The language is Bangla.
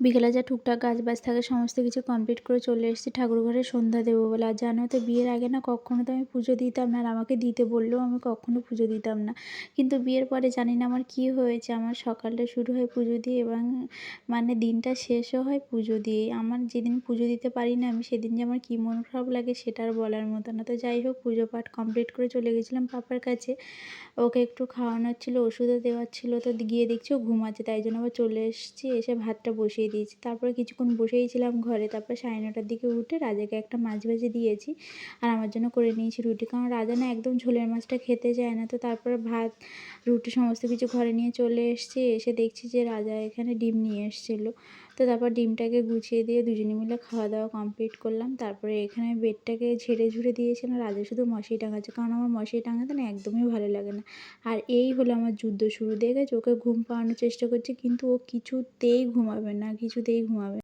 বিকেলে যা টুকটাক কাজবাজ থাকে সমস্ত কিছু কমপ্লিট করে চলে এসেছি ঠাকুরঘরে সন্ধ্যা দেবো বলে। আর জানো তো বিয়ের আগে না কখনো তো আমি পুজো দিতাম না, আর আমাকে দিতে বললেও আমি কখনো পুজো দিতাম না। কিন্তু বিয়ের পরে জানি না আমার কী হয়েছে, আমার সকালটা শুরু হয় পুজো দিয়ে এবং মানে দিনটা শেষও হয় পুজো দিয়েই। আমার যেদিন পুজো দিতে পারি না আমি, সেদিন যে আমার কী মন খারাপ লাগে সেটা আর বলার মতো না। তো যাই হোক, পুজো পাঠ কমপ্লিট করে চলে গেছিলাম পাপার কাছে। ওকে একটু খাওয়ানোর ছিল, ওষুধও দেওয়ার ছিল, তো গিয়ে দেখছি ও ঘুমাচ্ছে, তাই জন্য আবার চলে এসেছি। এসে ভাতটা বসিয়ে দিয়েছি। তারপরে কিছুক্ষণ বসেই ছিলাম ঘরে। তারপরে 9:30টার দিকে উঠে রাজাকে একটা মাছ ভেজে দিয়েছি আর আমার জন্য করে নিয়েছি রুটি, কারণ রাজা না একদম ঝোলের মাছটা খেতে চায় না। তো তারপরে ভাত, রুটি সমস্ত কিছু ঘরে নিয়ে চলে এসেছি। এসে দেখছি যে রাজা এখানে ডিম নিয়ে এসেছিলো। তো তারপর ডিমটাকে গুছিয়ে দিয়ে দুজনে মিলে খাওয়া দাওয়া কমপ্লিট করলাম। তারপরে এখানে বেডটাকে ঝেড়ে ঝুড়ে দিয়েছিলাম। রাজা শুধু মশারি টাঙাচ্ছে, কারণ আমার মশারি টাঙাতে না একদমই ভালো লাগে না। আর এই হলো আমার যুদ্ধ শুরু। দেখেছো, ওকে ঘুম পাড়ানোর চেষ্টা করছি কিন্তু ও কিছুতেই ঘুমাবে না, কিছুতেই ঘুমাবে না।